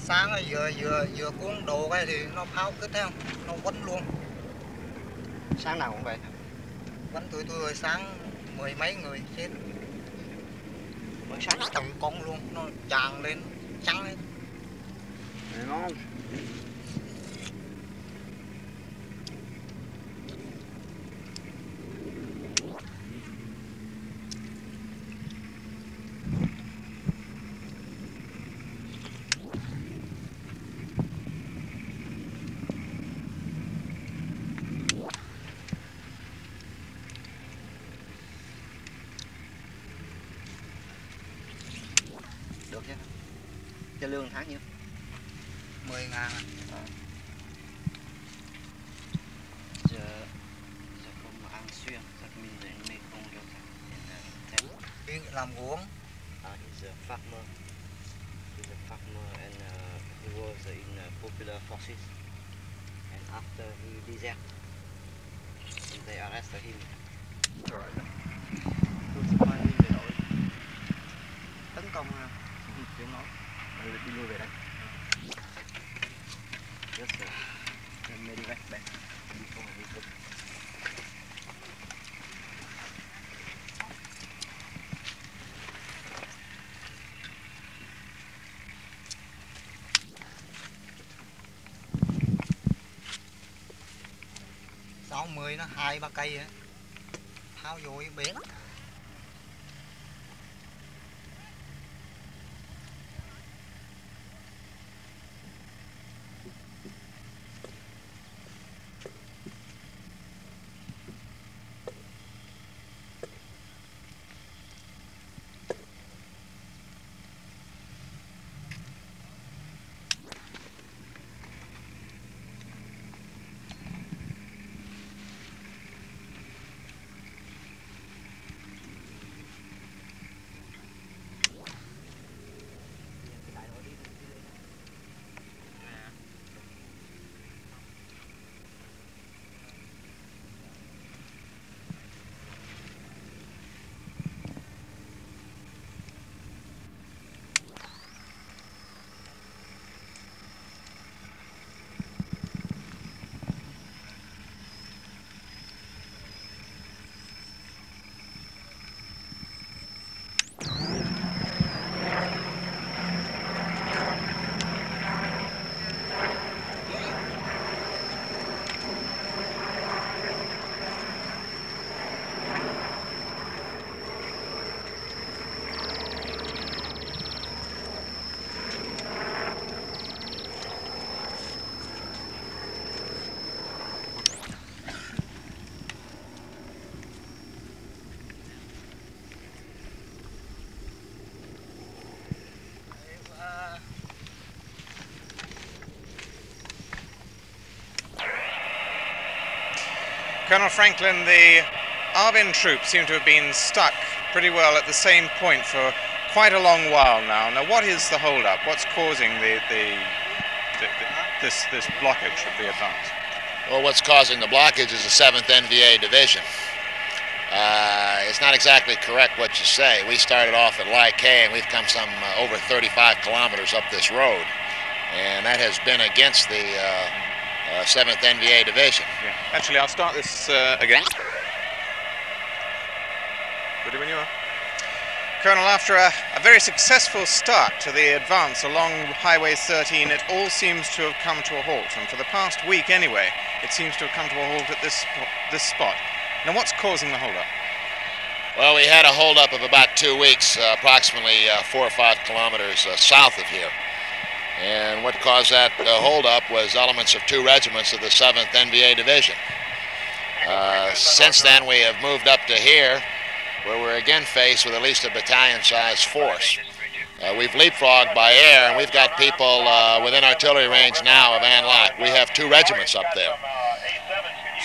sáng nó vừa cuốn đồ cái thì nó pháo kích theo, nó quấn luôn. Sáng nào cũng vậy. Quấn tụi tôi sáng mười mấy người chết. Mới sáng Từng con luôn, nó tràn lên trắng hết. nó được chứ. Cho lương tháng nhiêu? 10.000. Giờ không ăn xuyên, rất mình không được. Đi làm uống. He's a farmer. He's a farmer and he was in popular forces. And after he deserted, they arrested him. Tấn công tiếng nói đi lui về đây. Yes sir. Medivac back before we go. Sáu mươi nó 2-3 cây á. Tháo vô cái bến. Colonel Franklin, the Arvin troops seem to have been stuck pretty well at the same point for quite a long while now. Now, what is the hold-up? What's causing this blockage of the advance? Well, what's causing the blockage is the 7th NVA Division. It's not exactly correct what you say. We started off at Lai Khe and we've come some over 35 kilometers up this road. And that has been against the 7th NVA Division. Yeah. Actually, I'll start this again. Ready when you are. Colonel, after a very successful start to the advance along Highway 13, it all seems to have come to a halt. And for the past week anyway, it seems to have come to a halt at this spot. Now, what's causing the hold-up? Well, we had a hold-up of about 2 weeks, approximately 4 or 5 kilometers south of here. And what caused that hold-up was elements of 2 regiments of the 7th NVA Division. Since then, we have moved up to here, where we're again faced with at least a battalion-sized force. We've leapfrogged by air, and we've got people within artillery range now of An Lac. We have 2 regiments up there.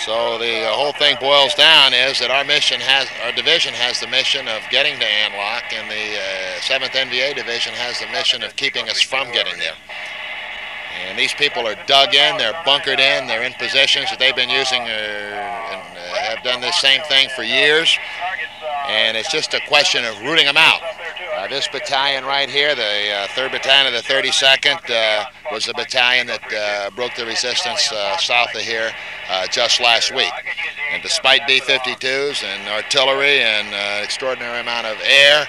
So the whole thing boils down is that our division has the mission of getting to An Lac, and the 7th NVA Division has the mission of keeping us from getting there. And these people are dug in, they're bunkered in, they're in positions that they've been using and have done this same thing for years. And it's just a question of rooting them out. This battalion right here, the 3rd Battalion of the 32nd, was the battalion that broke the resistance south of here just last week. And despite B-52s and artillery and extraordinary amount of air,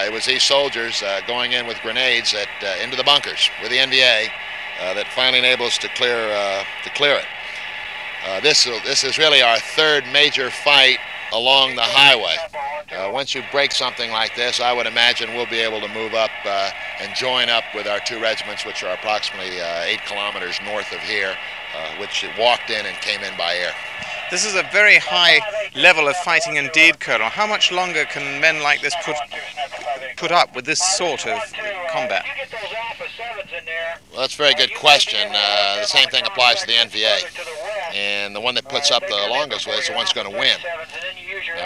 it was these soldiers going in with grenades into the bunkers with the NVA that finally enabled us to clear it. This is really our 3rd major fight along the highway. Once you break something like this, I would imagine we'll be able to move up and join up with our 2 regiments, which are approximately 8 kilometers north of here, which walked in and came in by air. This is a very high level of fighting indeed, Colonel. How much longer can men like this put up with this sort of combat? Well, that's a very good question. The same thing applies to the NVA. And the one that puts up the longest way is the one that's going to win.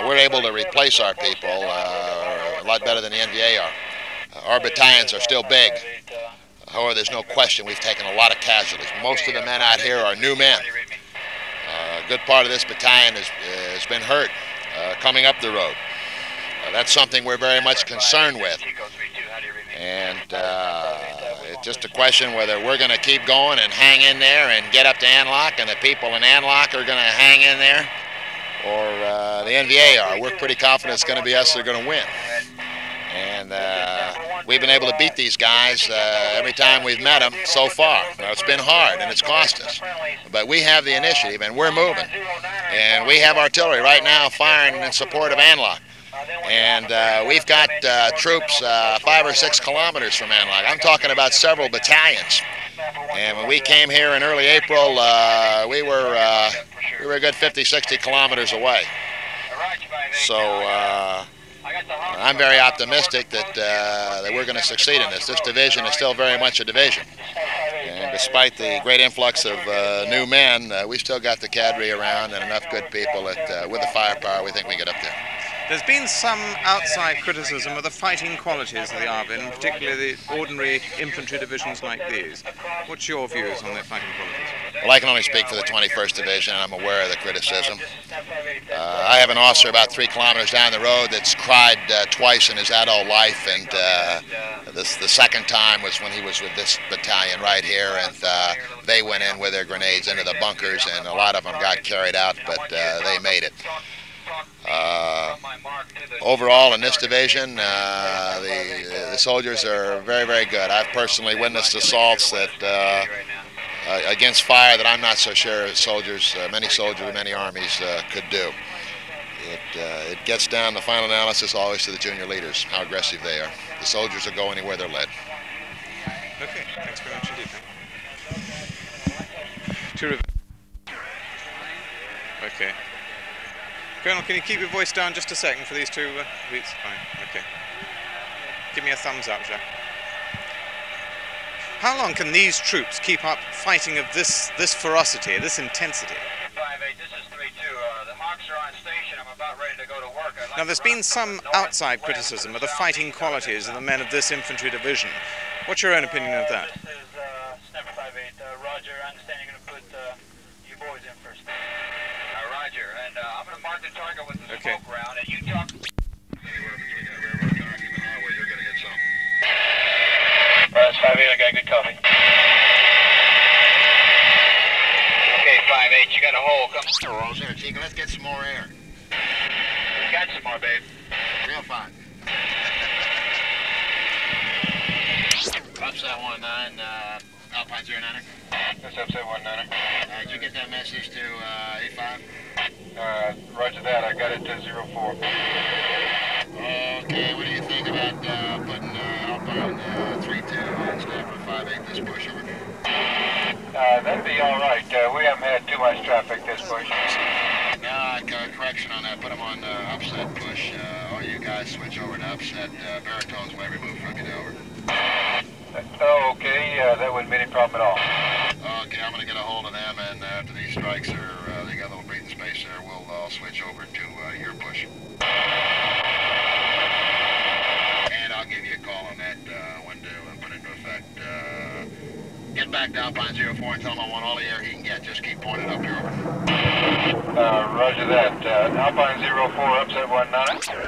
We're able to replace our people a lot better than the NVA are. Our battalions are still big. However, there's no question we've taken a lot of casualties. Most of the men out here are new men. A good part of this battalion has been hurt coming up the road. That's something we're very much concerned with. And it's just a question whether we're going to keep going and hang in there and get up to Anlock, and the people in Anlock are going to hang in there, or the NVA are. We're pretty confident it's going to be us that are going to win. And we've been able to beat these guys every time we've met them so far. Now, it's been hard and it's cost us, but we have the initiative and we're moving. And we have artillery right now firing in support of Anlock. And we've got troops 5 or 6 kilometers from Anlock. I'm talking about several battalions. And when we came here in early April, we were a good 50, 60 kilometers away. So I'm very optimistic that we're going to succeed in this. This division is still very much a division. And despite the great influx of new men, we still got the cadre around and enough good people that with the firepower we think we get up there. There's been some outside criticism of the fighting qualities of the ARVN, particularly the ordinary infantry divisions like these. What's your views on their fighting qualities? Well, I can only speak for the 21st Division, and I'm aware of the criticism. I have an officer about 3 kilometers down the road that's cried twice in his adult life, and the second time was when he was with this battalion right here, and they went in with their grenades into the bunkers, and a lot of them got carried out, but they made it. Overall, in this division, the soldiers are very, very good. I've personally witnessed assaults that against fire that I'm not so sure many soldiers in many armies could do. It gets down, the final analysis, always to the junior leaders, how aggressive they are. The soldiers will go anywhere they're led. Okay, thanks very much indeed. Okay. Colonel, can you keep your voice down just a second for these 2 beats? Fine, okay. Give me a thumbs up, Jack. How long can these troops keep up fighting of this ferocity, this intensity? 5-8, this is 3-2. The Hawks are on station. I'm about ready to go to work. Now, there's been some outside criticism of the fighting qualities of the men of this infantry division. What's your own opinion of that? This is Snapper 5-8. Roger, I understand you're going to put you boys in first. Roger, and I'm going to mark the target with the smoke round, and you talk... Anywhere between that railroad track and the highway, you're going to hit something. That's 5-8, I got good copy. Okay, 5-8, you got a hole. Come. There, Chica, let's get some more air. We got some more, babe. Real fine. Upset 19, Alpine 09er. That's upset 19er. Did you get that message to 85? Roger that, I got it to 04. Okay, what do you think about putting Alpine 32 and Snapper 5-8 this push over? That'd be all right. We haven't had too much traffic this push. No, correction on that. Put them on upset push. All you guys switch over to upset. Baritone's way removed from you to over. Oh, okay. That wouldn't be any problem at all. Okay, I'm going to get a hold of them, and after these strikes are, they got a little breathing space there, we'll all switch over to your push. And I'll give you a call on that when to put into effect. Get back to Alpine 04 and tell them I want all the air he can get. Just keep pointing up here over. Roger that. Alpine 04, upset 19.